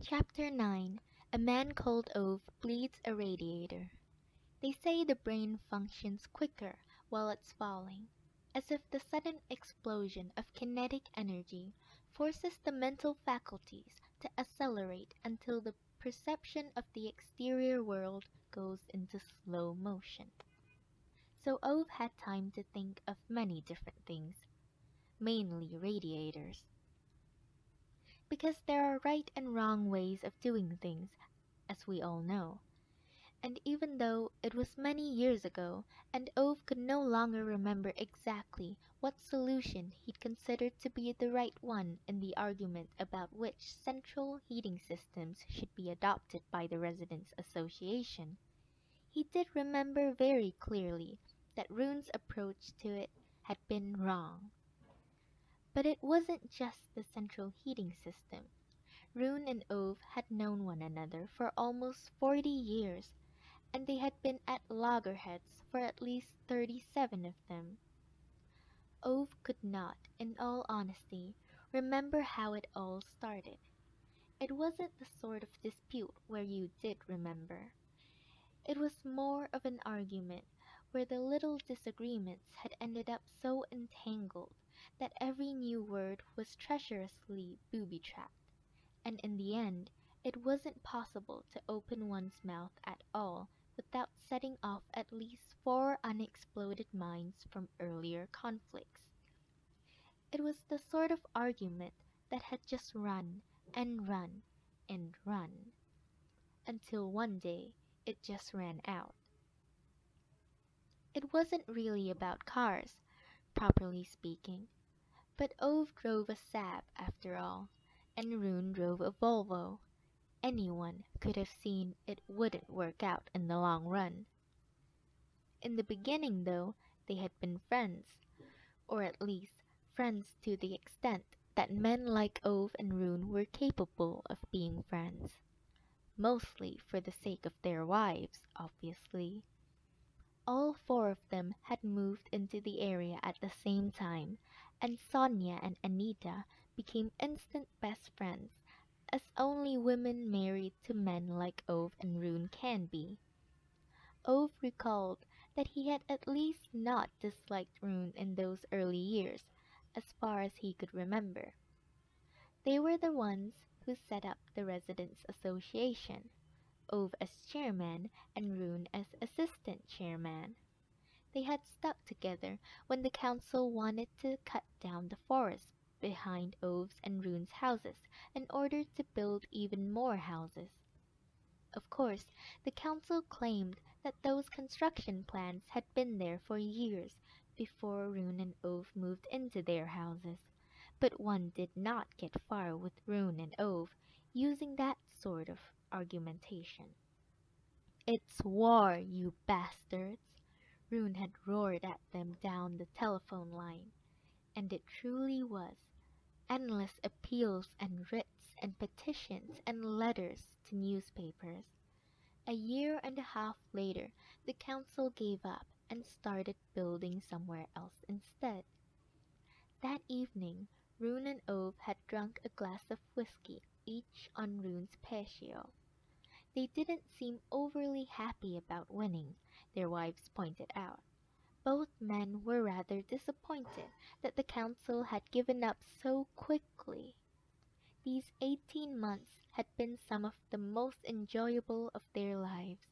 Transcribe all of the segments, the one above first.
Chapter 9. A Man Called Ove Bleeds a Radiator. They say the brain functions quicker while it's falling, as if the sudden explosion of kinetic energy forces the mental faculties to accelerate until the perception of the exterior world goes into slow motion. So Ove had time to think of many different things, mainly radiators. Because there are right and wrong ways of doing things, as we all know. And even though it was many years ago, and Ove could no longer remember exactly what solution he'd considered to be the right one in the argument about which central heating systems should be adopted by the Residents' Association, he did remember very clearly that Rune's approach to it had been wrong. But it wasn't just the central heating system. Rune and Ove had known one another for almost 40 years, and they had been at loggerheads for at least 37 of them. Ove could not, in all honesty, remember how it all started. It wasn't the sort of dispute where you did remember. It was more of an argument where the little disagreements had ended up so entangled that every new word was treacherously booby-trapped, and in the end it wasn't possible to open one's mouth at all without setting off at least 4 unexploded mines from earlier conflicts. It was the sort of argument that had just run and run and run, until one day it just ran out. It wasn't really about cars, properly speaking, but Ove drove a Saab after all, and Rune drove a Volvo. Anyone could have seen it wouldn't work out in the long run. In the beginning, though, they had been friends, or at least friends to the extent that men like Ove and Rune were capable of being friends. Mostly for the sake of their wives, obviously. All 4 of them had moved into the area at the same time, and Sonia and Anita became instant best friends, as only women married to men like Ove and Rune can be. Ove recalled that he had at least not disliked Rune in those early years, as far as he could remember. They were the ones who set up the Residents' Association, Ove as chairman and Rune as assistant chairman. They had stuck together when the council wanted to cut down the forest behind Ove's and Rune's houses in order to build even more houses. Of course, the council claimed that those construction plans had been there for years before Rune and Ove moved into their houses, but one did not get far with Rune and Ove using that sort of argumentation. "It's war, you bastards!" Rune had roared at them down the telephone line, and it truly was. Endless appeals and writs and petitions and letters to newspapers. A year and a half later the council gave up and started building somewhere else instead. That evening Rune and Ove had drunk a glass of whiskey each on Rune's patio. They didn't seem overly happy about winning, their wives pointed out. Both men were rather disappointed that the council had given up so quickly. These 18 months had been some of the most enjoyable of their lives.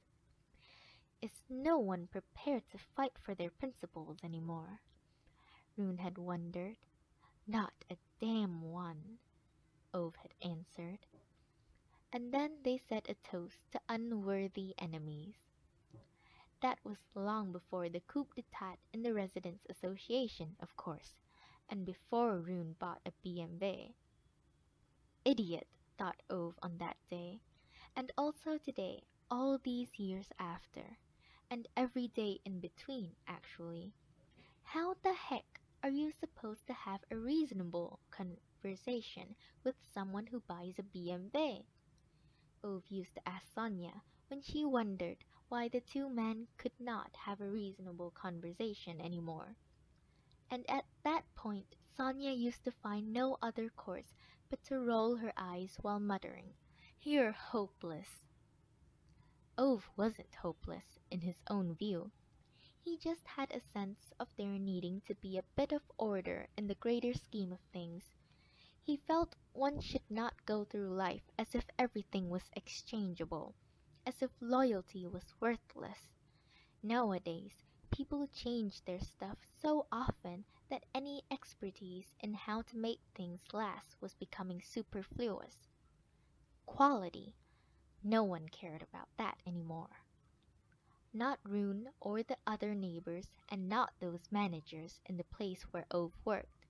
Is no one prepared to fight for their principles any more? Rune had wondered. Not a damn one, Ove had answered. And then they set a toast to unworthy enemies. That was long before the coup d'etat in the Residents' Association, of course, and before Rune bought a BMW. Idiot, thought Ove on that day, and also today, all these years after, and every day in between, actually. How the heck are you supposed to have a reasonable conversation with someone who buys a BMW? Ove used to ask Sonia when she wondered why the 2 men could not have a reasonable conversation any more. And at that point Sonia used to find no other course but to roll her eyes while muttering, "You're hopeless." Ove wasn't hopeless, in his own view. He just had a sense of there needing to be a bit of order in the greater scheme of things. He felt one should not go through life as if everything was exchangeable, as if loyalty was worthless. Nowadays, people change their stuff so often that any expertise in how to make things last was becoming superfluous. Quality, no one cared about that anymore. Not Rune or the other neighbors, and not those managers in the place where Ove worked.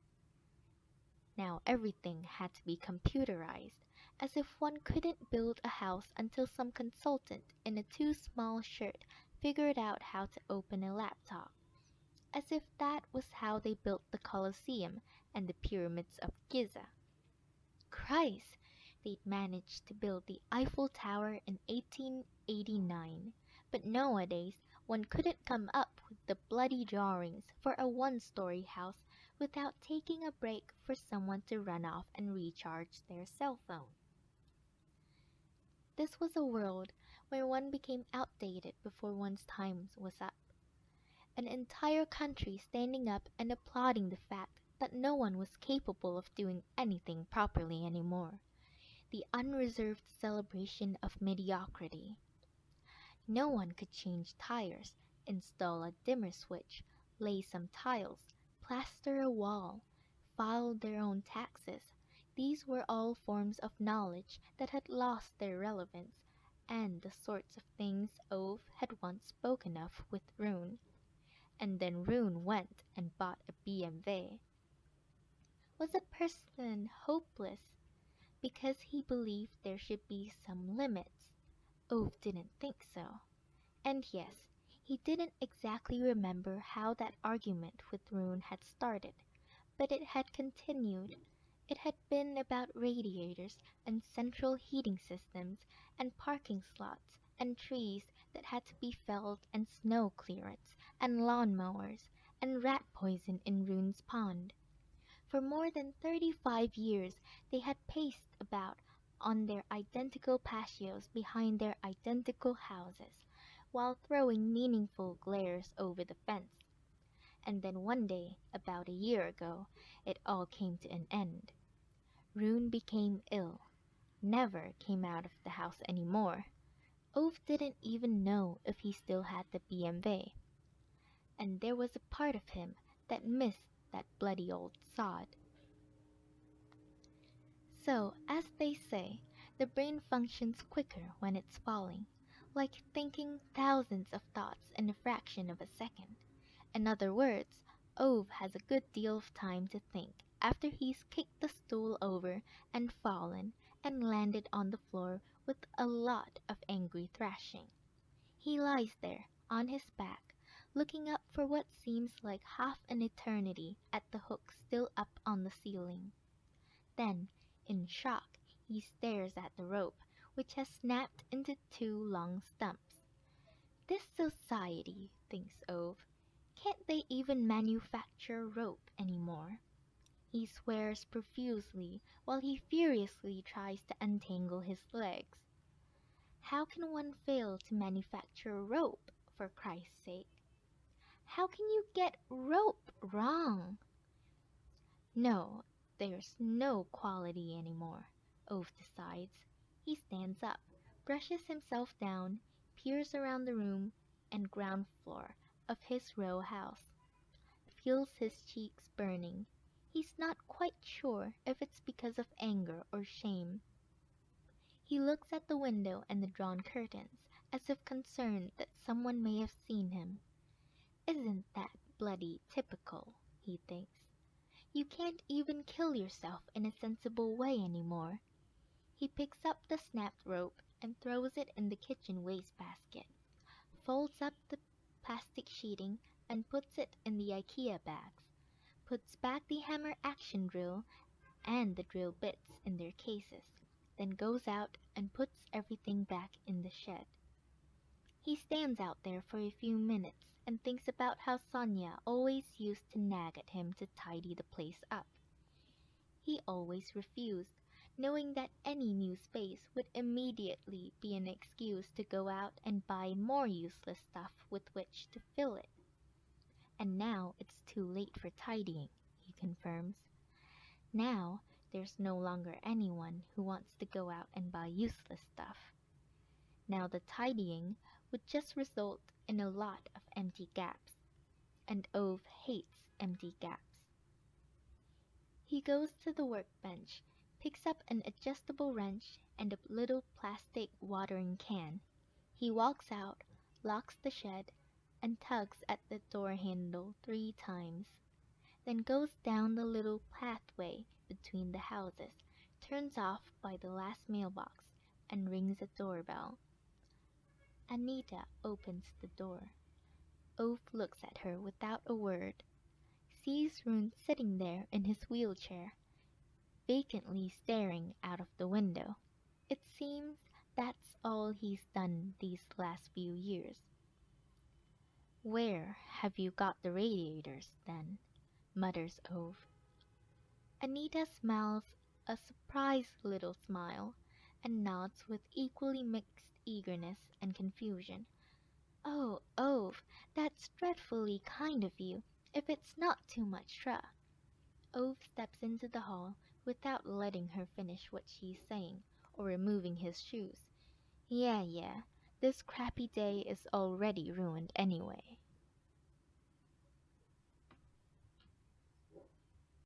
Now everything had to be computerized, as if one couldn't build a house until some consultant in a too small shirt figured out how to open a laptop. As if that was how they built the Colosseum and the pyramids of Giza. Christ! They'd managed to build the Eiffel Tower in 1889, but nowadays one couldn't come up with the bloody drawings for a one-story house without taking a break for someone to run off and recharge their cell phone. This was a world where one became outdated before one's time was up. An entire country standing up and applauding the fact that no one was capable of doing anything properly anymore. The unreserved celebration of mediocrity. No one could change tires, install a dimmer switch, lay some tiles, plaster a wall, file their own taxes. These were all forms of knowledge that had lost their relevance, and the sorts of things Ove had once spoken of with Rune. And then Rune went and bought a BMW. Was a person hopeless because he believed there should be some limits? Ove didn't think so. And yes, he didn't exactly remember how that argument with Rune had started, but it had continued. It had been about radiators and central heating systems and parking slots and trees that had to be felled and snow clearance and lawn mowers and rat poison in Rune's pond. For more than 35 years they had paced about on their identical patios behind their identical houses, while throwing meaningful glares over the fence. And then one day, about a year ago, it all came to an end. Rune became ill, never came out of the house any more. Ove didn't even know if he still had the BMW. And there was a part of him that missed that bloody old sod. So, as they say, the brain functions quicker when it's falling, like thinking thousands of thoughts in a fraction of a second. In other words, Ove has a good deal of time to think after he's kicked the stool over and fallen and landed on the floor with a lot of angry thrashing. He lies there, on his back, looking up for what seems like half an eternity at the hook still up on the ceiling. Then, in shock, he stares at the rope, which has snapped into two long stumps. This society, thinks Ove, can't they even manufacture rope anymore? He swears profusely while he furiously tries to untangle his legs. How can one fail to manufacture rope, for Christ's sake? How can you get rope wrong? No, there's no quality anymore, Ove decides. He stands up, brushes himself down, peers around the room and ground floor of his row house, feels his cheeks burning. He's not quite sure if it's because of anger or shame. He looks at the window and the drawn curtains, as if concerned that someone may have seen him. Isn't that bloody typical, he thinks. You can't even kill yourself in a sensible way anymore. He picks up the snapped rope and throws it in the kitchen wastebasket, folds up the plastic sheeting and puts it in the IKEA bags, puts back the hammer action drill and the drill bits in their cases, then goes out and puts everything back in the shed. He stands out there for a few minutes and thinks about how Sonia always used to nag at him to tidy the place up. He always refused, knowing that any new space would immediately be an excuse to go out and buy more useless stuff with which to fill it. And now it's too late for tidying, he confirms. Now there's no longer anyone who wants to go out and buy useless stuff. Now the tidying would just result in a lot of empty gaps, and Ove hates empty gaps. He goes to the workbench, picks up an adjustable wrench and a little plastic watering can. He walks out, locks the shed, and tugs at the door handle 3 times. Then goes down the little pathway between the houses, turns off by the last mailbox, and rings a doorbell. Anita opens the door. Ove looks at her without a word, sees Rune sitting there in his wheelchair, vacantly staring out of the window. It seems that's all he's done these last few years. "Where have you got the radiators, then?" mutters Ove. Anita smiles a surprised little smile, and nods with equally mixed eagerness and confusion. "Oh, Ove, that's dreadfully kind of you, if it's not too much trouble." Ove steps into the hall without letting her finish what she's saying, or removing his shoes. Yeah, this crappy day is already ruined anyway.